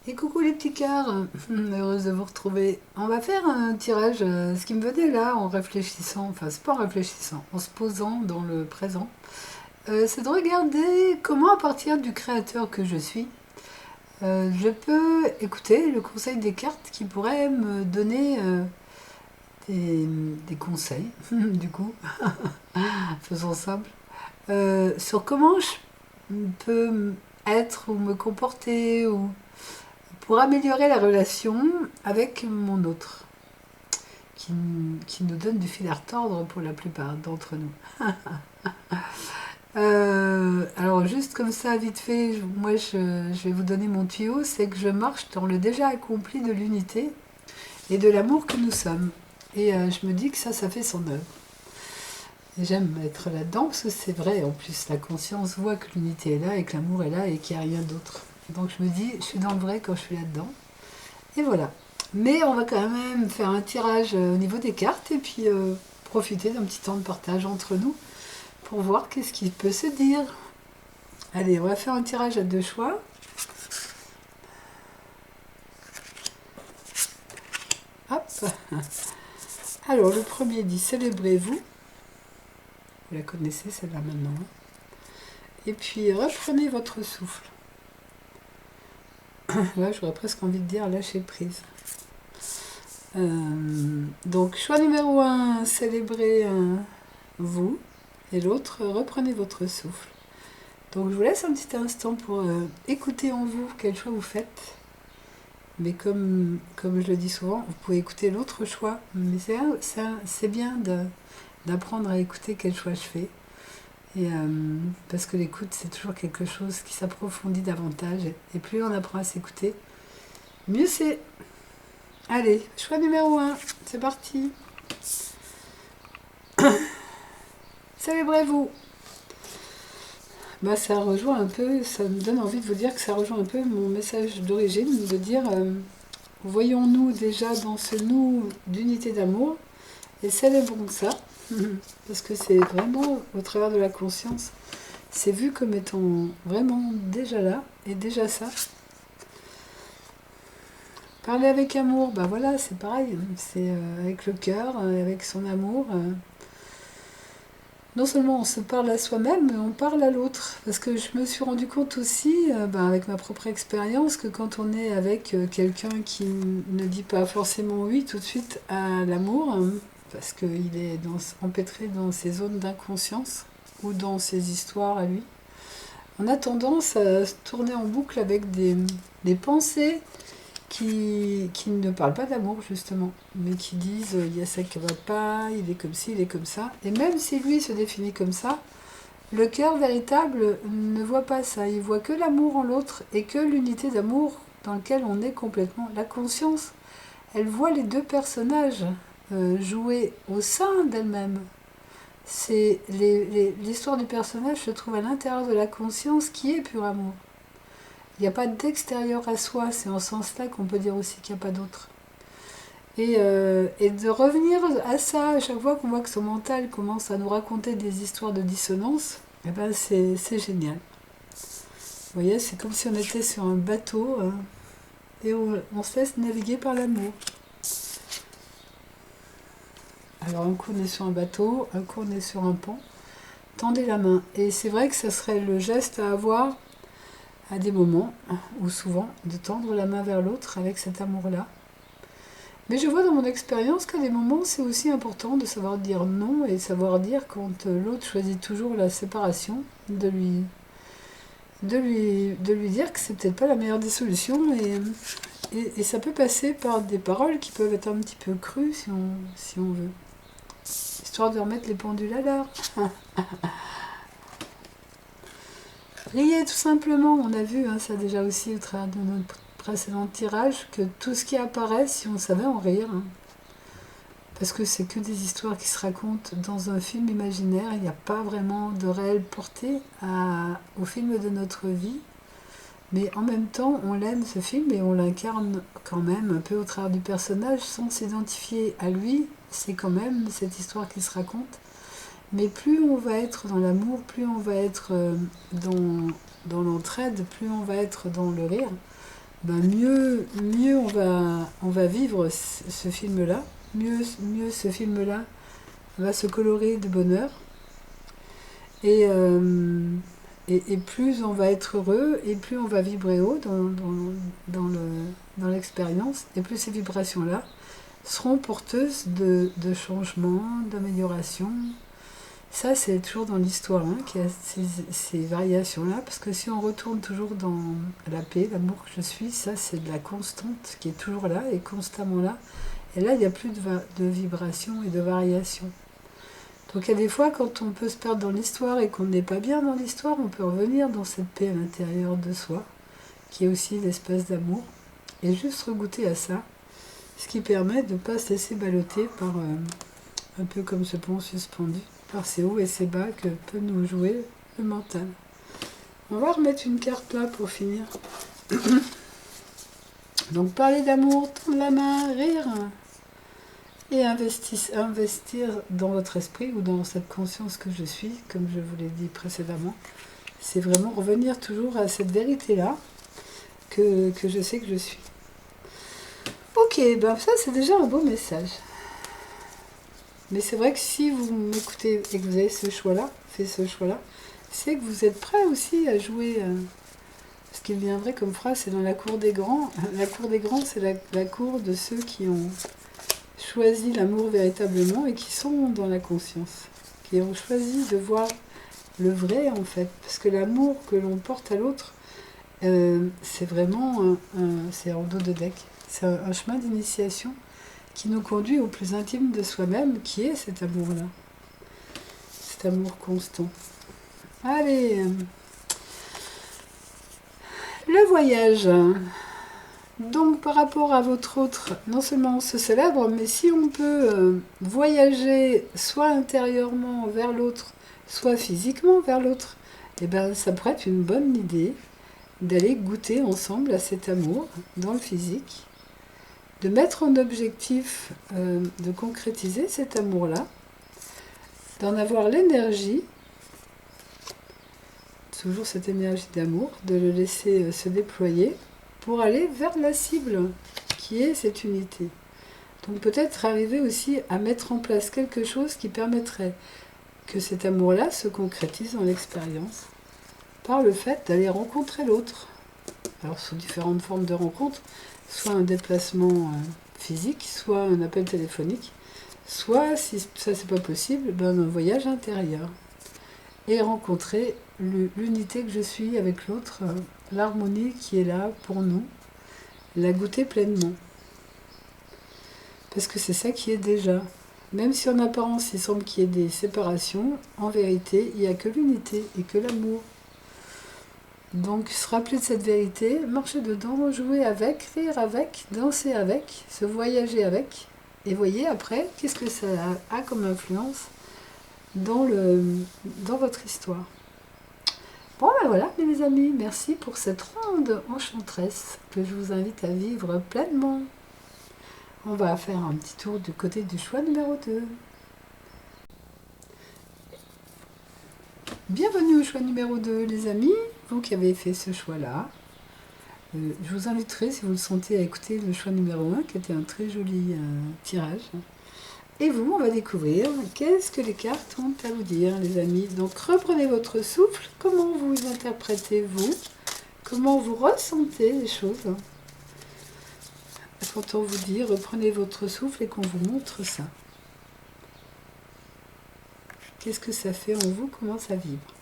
Et coucou les petits cœurs, heureuse de vous retrouver. On va faire un tirage, ce qui me venait là en réfléchissant, enfin c'est pas en réfléchissant, en se posant dans le présent, c'est de regarder comment à partir du créateur que je suis, je peux écouter le conseil des cartes qui pourrait me donner des conseils, du coup, faisons simple, sur comment je peux être ou me comporter ou pour améliorer la relation avec mon autre, qui, qui nous donne du fil à retordre pour la plupart d'entre nous. Alors juste comme ça, vite fait, moi je vais vous donner mon tuyau, c'est que je marche dans le déjà accompli de l'unité et de l'amour que nous sommes. Et je me dis que ça fait son œuvre. Et j'aime être là-dedans parce que c'est vrai, en plus la conscience voit que l'unité est là et que l'amour est là et qu'il n'y a rien d'autre. Donc je me dis, je suis dans le vrai quand je suis là-dedans. Et voilà. Mais on va quand même faire un tirage au niveau des cartes et puis profiter d'un petit temps de partage entre nous pour voir qu'est-ce qui peut se dire. Allez, on va faire un tirage à deux choix. Hop. Alors, le premier dit célébrez-vous. Vous la connaissez celle-là maintenant. Et puis, reprenez votre souffle. Là, j'aurais presque envie de dire lâchez prise. Donc, choix numéro 1, célébrez vous. Et l'autre, reprenez votre souffle. Donc je vous laisse un petit instant pour écouter en vous quel choix vous faites. Mais comme je le dis souvent, vous pouvez écouter l'autre choix. Mais c'est bien d'apprendre à écouter quel choix je fais. Et, parce que l'écoute, c'est toujours quelque chose qui s'approfondit davantage. Et plus on apprend à s'écouter, mieux c'est. Allez, choix numéro 1, c'est parti. Célébrez-vous. Bah, ça rejoint un peu, ça me donne envie de vous dire que ça rejoint un peu mon message d'origine, de dire voyons-nous déjà dans ce nous d'unité d'amour et célébrons ça, parce que c'est vraiment au travers de la conscience, c'est vu comme étant vraiment déjà là et déjà ça. Parler avec amour, bah voilà, c'est pareil, c'est avec le cœur, avec son amour. Non seulement on se parle à soi-même, mais on parle à l'autre. Parce que je me suis rendu compte aussi, avec ma propre expérience, que quand on est avec quelqu'un qui ne dit pas forcément oui tout de suite à l'amour, parce qu'il est empêtré dans ses zones d'inconscience ou dans ses histoires à lui, on a tendance à se tourner en boucle avec des pensées qui ne parlent pas d'amour justement, mais qui disent il y a ça qui va pas, il est comme ci, il est comme ça. Et même si lui se définit comme ça, le cœur véritable ne voit pas ça, il voit que l'amour en l'autre et que l'unité d'amour dans lequel on est complètement. La conscience, elle voit les deux personnages jouer au sein d'elle-même. C'est l'histoire du personnage se trouve à l'intérieur de la conscience qui est pur amour. Il n'y a pas d'extérieur à soi, c'est en ce sens-là qu'on peut dire aussi qu'il n'y a pas d'autre. Et de revenir à ça à chaque fois qu'on voit que son mental commence à nous raconter des histoires de dissonance, eh ben c'est génial. Vous voyez, c'est comme si on était sur un bateau et on se laisse naviguer par l'amour. Alors un coup on est sur un bateau, un coup on est sur un pont. Tendez la main. Et c'est vrai que ça serait le geste à avoir à des moments, ou souvent, de tendre la main vers l'autre avec cet amour-là. Mais je vois dans mon expérience qu'à des moments, c'est aussi important de savoir dire non et savoir dire quand l'autre choisit toujours la séparation, de lui dire que c'est peut-être pas la meilleure des solutions et ça peut passer par des paroles qui peuvent être un petit peu crues si on veut. Histoire de remettre les pendules à l'heure. Riez tout simplement, on a vu ça déjà aussi au travers de notre précédent tirage, que tout ce qui apparaît, si on savait en rire, parce que c'est que des histoires qui se racontent dans un film imaginaire, il n'y a pas vraiment de réelle portée au film de notre vie, mais en même temps on l'aime ce film et on l'incarne quand même un peu au travers du personnage sans s'identifier à lui, c'est quand même cette histoire qui se raconte. Mais plus on va être dans l'amour, plus on va être dans l'entraide, plus on va être dans le rire, mieux on va vivre ce film-là, mieux ce film-là va se colorer de bonheur. Et, et plus on va être heureux, et plus on va vibrer haut dans l'expérience, et plus ces vibrations-là seront porteuses de changements, d'amélioration. Ça, c'est toujours dans l'histoire qu'il y a ces variations-là, parce que si on retourne toujours dans la paix, l'amour que je suis, ça, c'est de la constante qui est toujours là et constamment là. Et là, il n'y a plus de vibrations et de variations. Donc il y a des fois, quand on peut se perdre dans l'histoire et qu'on n'est pas bien dans l'histoire, on peut revenir dans cette paix à l'intérieur de soi, qui est aussi l'espace d'amour, et juste regoûter à ça, ce qui permet de ne pas se laisser balloter par, un peu comme ce pont suspendu, par ces hauts et ces bas que peut nous jouer le mental. On va remettre une carte là pour finir. Donc parler d'amour, tendre la main, rire, et investir dans votre esprit ou dans cette conscience que je suis, comme je vous l'ai dit précédemment. C'est vraiment revenir toujours à cette vérité-là que je sais que je suis. Ok, ben ça c'est déjà un beau message. Mais c'est vrai que si vous m'écoutez et que vous avez ce choix-là, fait ce choix-là, c'est que vous êtes prêt aussi à jouer. Ce qui viendrait comme phrase, c'est dans la cour des grands. La cour des grands, c'est la cour de ceux qui ont choisi l'amour véritablement et qui sont dans la conscience, qui ont choisi de voir le vrai en fait, parce que l'amour que l'on porte à l'autre, c'est vraiment c'est en dos de deck, c'est un chemin d'initiation qui nous conduit au plus intime de soi-même, qui est cet amour-là, cet amour constant. Allez, le voyage. Donc par rapport à votre autre, non seulement on se célèbre, mais si on peut voyager soit intérieurement vers l'autre, soit physiquement vers l'autre, eh ben, ça pourrait être une bonne idée d'aller goûter ensemble à cet amour dans le physique, de mettre en objectif de concrétiser cet amour-là, d'en avoir l'énergie, toujours cette énergie d'amour, de le laisser se déployer, pour aller vers la cible, qui est cette unité. Donc peut-être arriver aussi à mettre en place quelque chose qui permettrait que cet amour-là se concrétise dans l'expérience, par le fait d'aller rencontrer l'autre. Alors sous différentes formes de rencontres, soit un déplacement physique, soit un appel téléphonique, soit, si ça c'est pas possible, un voyage intérieur. Et rencontrer l'unité que je suis avec l'autre, l'harmonie qui est là pour nous, la goûter pleinement. Parce que c'est ça qui est déjà. Même si en apparence il semble qu'il y ait des séparations, en vérité il n'y a que l'unité et que l'amour. Donc se rappeler de cette vérité, marcher dedans, jouer avec, rire avec, danser avec, se voyager avec, et voyez après qu'est-ce que ça a comme influence dans votre histoire. Bon ben voilà mes amis, merci pour cette ronde enchanteresse que je vous invite à vivre pleinement. On va faire un petit tour du côté du choix numéro 2. Bienvenue au choix numéro 2 les amis, vous qui avez fait ce choix-là. Je vous inviterai, si vous le sentez, à écouter le choix numéro 1 qui était un très joli tirage. Et vous, on va découvrir qu'est-ce que les cartes ont à vous dire, les amis. Donc, reprenez votre souffle. Comment vous interprétez-vous? Comment vous ressentez les choses? Quand on vous dit, reprenez votre souffle et qu'on vous montre ça. Qu'est-ce que ça fait en vous? Comment ça vibre?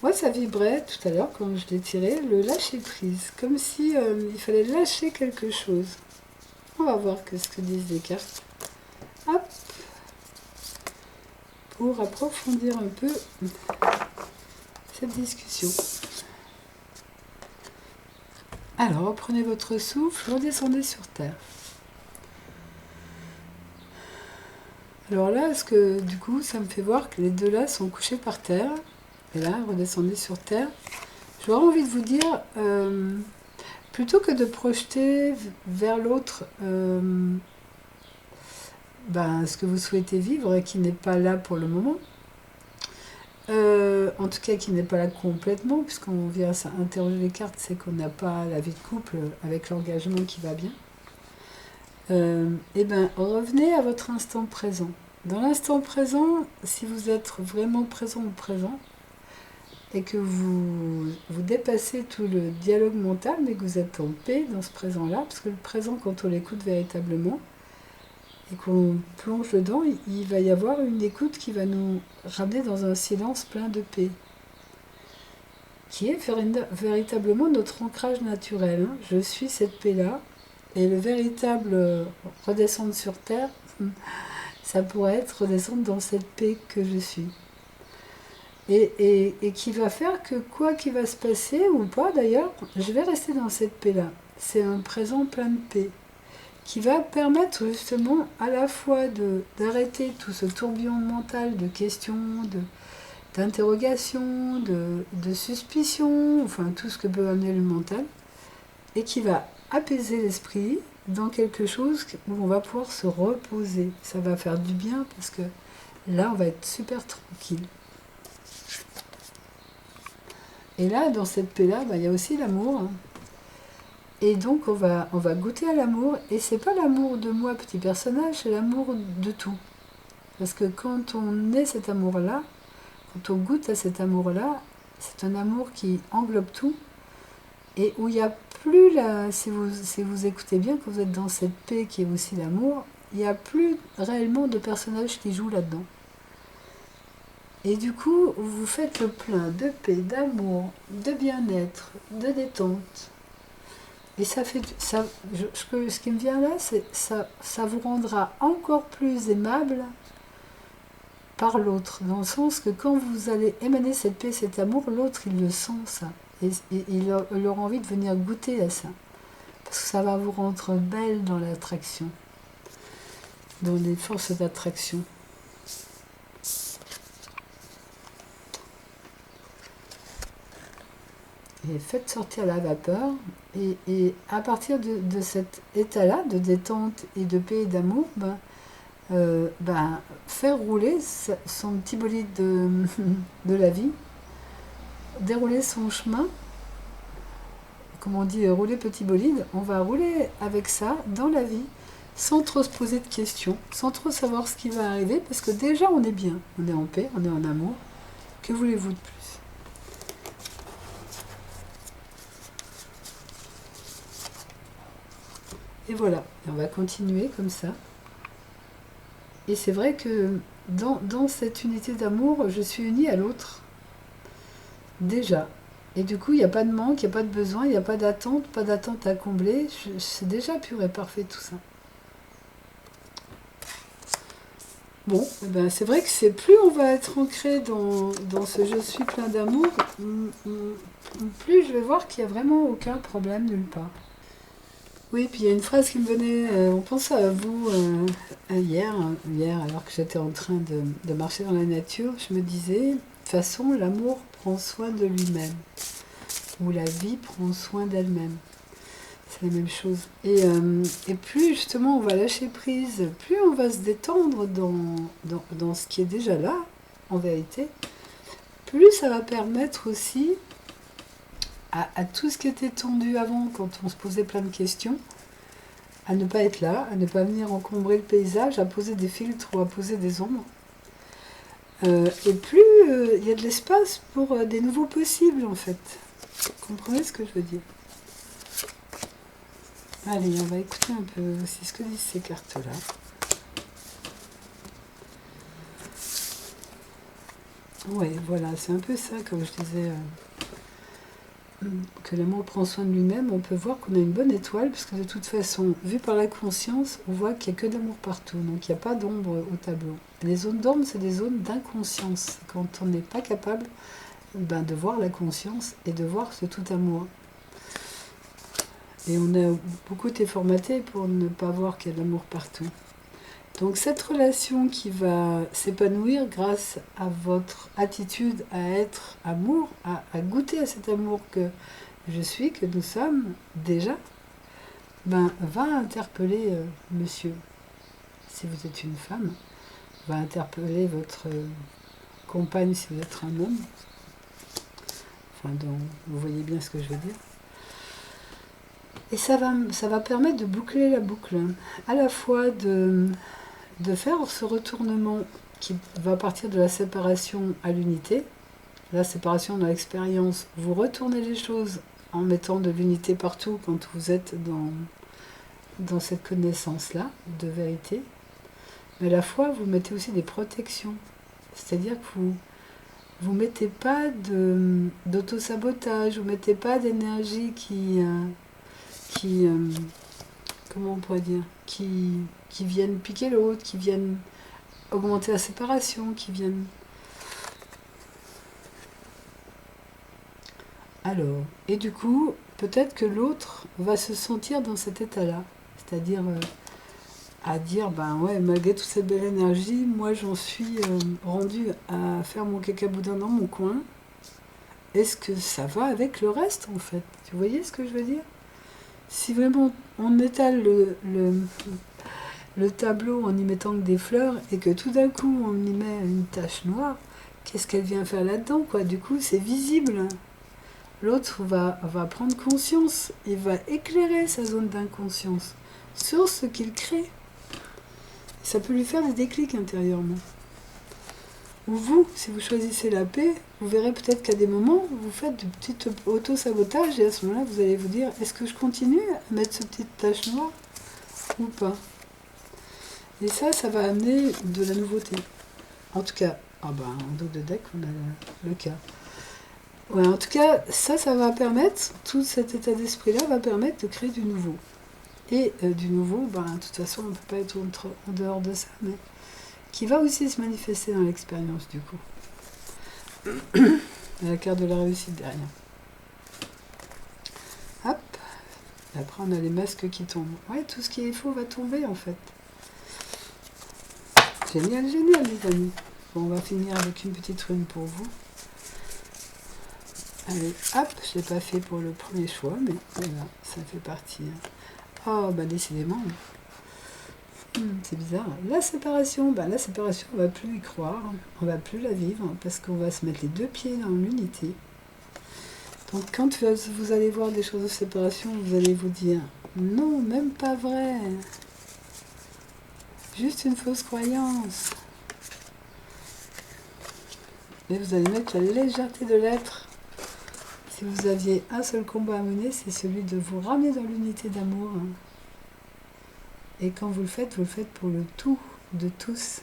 Moi, ça vibrait tout à l'heure, quand je l'ai tiré, le lâcher-prise. Comme si il fallait lâcher quelque chose. On va voir ce que disent les cartes. Hop. Pour approfondir un peu cette discussion. Alors, reprenez votre souffle, redescendez sur terre. Alors là, du coup, ça me fait voir que les deux là sont couchés par terre. Et là, redescendez sur terre. J'aurais envie de vous dire, plutôt que de projeter vers l'autre ce que vous souhaitez vivre et qui n'est pas là pour le moment, en tout cas qui n'est pas là complètement, puisqu'on vient interroger les cartes, c'est qu'on n'a pas la vie de couple avec l'engagement qui va bien. Eh bien, revenez à votre instant présent. Dans l'instant présent, si vous êtes vraiment présent ou présent, et que vous dépassez tout le dialogue mental, mais que vous êtes en paix dans ce présent-là, parce que le présent, quand on l'écoute véritablement, et qu'on plonge dedans, il va y avoir une écoute qui va nous ramener dans un silence plein de paix, qui est véritablement notre ancrage naturel. Hein. Je suis cette paix-là, et le véritable redescendre sur Terre, ça pourrait être redescendre dans cette paix que je suis. Et qui va faire que quoi qu'il va se passer, ou pas d'ailleurs, je vais rester dans cette paix-là. C'est un présent plein de paix, qui va permettre justement à la fois d'arrêter tout ce tourbillon mental de questions, d'interrogations, de suspicions, enfin tout ce que peut amener le mental, et qui va apaiser l'esprit dans quelque chose où on va pouvoir se reposer. Ça va faire du bien parce que là, on va être super tranquille. Et là, dans cette paix-là, il y a aussi l'amour. Hein. Et donc, on va goûter à l'amour. Et c'est pas l'amour de moi, petit personnage, c'est l'amour de tout. Parce que quand on est cet amour-là, quand on goûte à cet amour-là, c'est un amour qui englobe tout. Et où il n'y a plus, si vous écoutez bien, quand vous êtes dans cette paix qui est aussi l'amour, il n'y a plus réellement de personnages qui jouent là-dedans. Et du coup, vous faites le plein de paix, d'amour, de bien-être, de détente. Et ça fait, ce qui me vient là, c'est ça vous rendra encore plus aimable par l'autre, dans le sens que quand vous allez émaner cette paix, cet amour, l'autre il le sent ça, et il aura envie de venir goûter à ça, parce que ça va vous rendre belle dans l'attraction, dans les forces d'attraction. Et faites sortir la vapeur, et à partir de cet état-là, de détente et de paix et d'amour, faire rouler son petit bolide de la vie, dérouler son chemin, comme on dit, rouler petit bolide, on va rouler avec ça dans la vie, sans trop se poser de questions, sans trop savoir ce qui va arriver, parce que déjà on est bien, on est en paix, on est en amour, que voulez-vous de plus? Et voilà, et on va continuer comme ça. Et c'est vrai que dans cette unité d'amour, je suis unie à l'autre, déjà. Et du coup, il n'y a pas de manque, il n'y a pas de besoin, il n'y a pas d'attente à combler. C'est déjà pur et parfait tout ça. Bon, c'est vrai que c'est plus on va être ancré dans ce je suis plein d'amour, plus je vais voir qu'il n'y a vraiment aucun problème nulle part. Oui, puis il y a une phrase qui me venait, on pense à vous hier, alors que j'étais en train de marcher dans la nature, je me disais, de toute façon, l'amour prend soin de lui-même, ou la vie prend soin d'elle-même. C'est la même chose. Et plus justement on va lâcher prise, plus on va se détendre dans ce qui est déjà là, en vérité, plus ça va permettre aussi à tout ce qui était tendu avant, quand on se posait plein de questions, à ne pas être là, à ne pas venir encombrer le paysage, à poser des filtres ou à poser des ombres. Et plus il y a de l'espace pour des nouveaux possibles, en fait. Vous comprenez ce que je veux dire? Allez, on va écouter un peu aussi ce que disent ces cartes-là. Ouais, voilà, c'est un peu ça, comme je disais, que l'amour prend soin de lui-même. On peut voir qu'on a une bonne étoile, parce que de toute façon, vu par la conscience, on voit qu'il n'y a que de l'amour partout, donc il n'y a pas d'ombre au tableau. Les zones d'ombre, c'est des zones d'inconscience, quand on n'est pas capable de voir la conscience et de voir ce tout amour. Et on a beaucoup été formaté pour ne pas voir qu'il y a de l'amour partout. Donc cette relation qui va s'épanouir grâce à votre attitude à être amour, à goûter à cet amour que je suis, que nous sommes déjà, va interpeller monsieur. Si vous êtes une femme, va interpeller votre compagne si vous êtes un homme. Enfin, donc, vous voyez bien ce que je veux dire. Et ça va permettre de boucler la boucle. À la fois de faire ce retournement qui va partir de la séparation à l'unité. La séparation dans l'expérience, vous retournez les choses en mettant de l'unité partout quand vous êtes dans cette connaissance-là de vérité. Mais à la fois, vous mettez aussi des protections. C'est-à-dire que vous mettez pas d'auto-sabotage, vous mettez pas d'énergie qui comment on pourrait dire, qui viennent piquer l'autre, qui viennent augmenter la séparation, qui viennent... Alors, et du coup, peut-être que l'autre va se sentir dans cet état-là, c'est-à-dire à dire, ben ouais, malgré toute cette belle énergie, moi j'en suis rendu à faire mon cacaboudin dans mon coin. Est-ce que ça va avec le reste en fait? Vous voyez ce que je veux dire? Si vraiment on étale le tableau en y mettant que des fleurs et que tout d'un coup on y met une tache noire, qu'est-ce qu'elle vient faire là-dedans quoi? Du coup c'est visible. L'autre va prendre conscience, il va éclairer sa zone d'inconscience sur ce qu'il crée. Ça peut lui faire des déclics intérieurement. Ou vous, si vous choisissez la paix, vous verrez peut-être qu'à des moments, vous faites du petit auto-sabotage et à ce moment-là, vous allez vous dire, est-ce que je continue à mettre cette petite tache noire ou pas? Et ça va amener de la nouveauté. En tout cas, en dos de deck, on a le cas. Ouais, en tout cas, ça va permettre, tout cet état d'esprit-là va permettre de créer du nouveau. Et du nouveau, de toute façon, on ne peut pas être en dehors de ça, mais qui va aussi se manifester dans l'expérience, du coup. La carte de la réussite derrière. Hop. Et après, on a les masques qui tombent. Ouais, tout ce qui est faux va tomber, en fait. Génial, génial, les amis. Bon, on va finir avec une petite rune pour vous. Allez, hop, je ne l'ai pas fait pour le premier choix, mais voilà, ça fait partie. Oh, décidément. C'est bizarre. La séparation, on va plus y croire, on va plus la vivre, parce qu'on va se mettre les deux pieds dans l'unité. Donc quand vous allez voir des choses de séparation, vous allez vous dire, non, même pas vrai. Juste une fausse croyance. Et vous allez mettre la légèreté de l'être. Si vous aviez un seul combat à mener, c'est celui de vous ramener dans l'unité d'amour. Et quand vous le faites pour le tout de tous.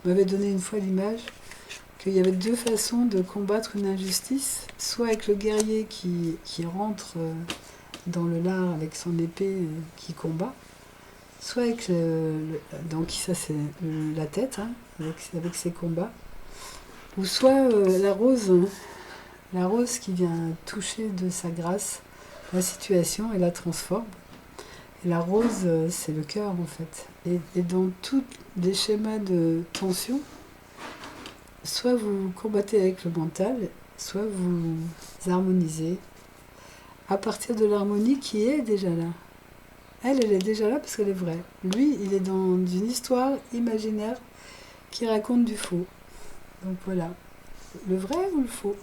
Vous m'avez donné une fois l'image qu'il y avait deux façons de combattre une injustice. Soit avec le guerrier qui rentre dans le lard avec son épée qui combat. Soit avec donc ça c'est la tête, avec ses combats. Ou soit la rose qui vient toucher de sa grâce la situation et la transforme. Et la rose, c'est le cœur en fait. Et dans tous les schémas de tension, soit vous combattez avec le mental, soit vous harmonisez à partir de l'harmonie qui est déjà là. Elle est déjà là parce qu'elle est vraie. Lui, il est dans une histoire imaginaire qui raconte du faux. Donc voilà, le vrai ou le faux?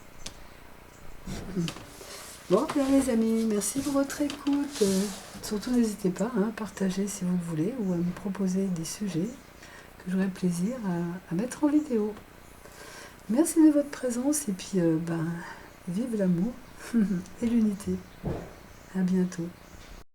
Bon, alors les amis, merci pour votre écoute. Surtout, n'hésitez pas à partager si vous le voulez ou à me proposer des sujets que j'aurai plaisir à mettre en vidéo. Merci de votre présence et puis, vive l'amour et l'unité. À bientôt.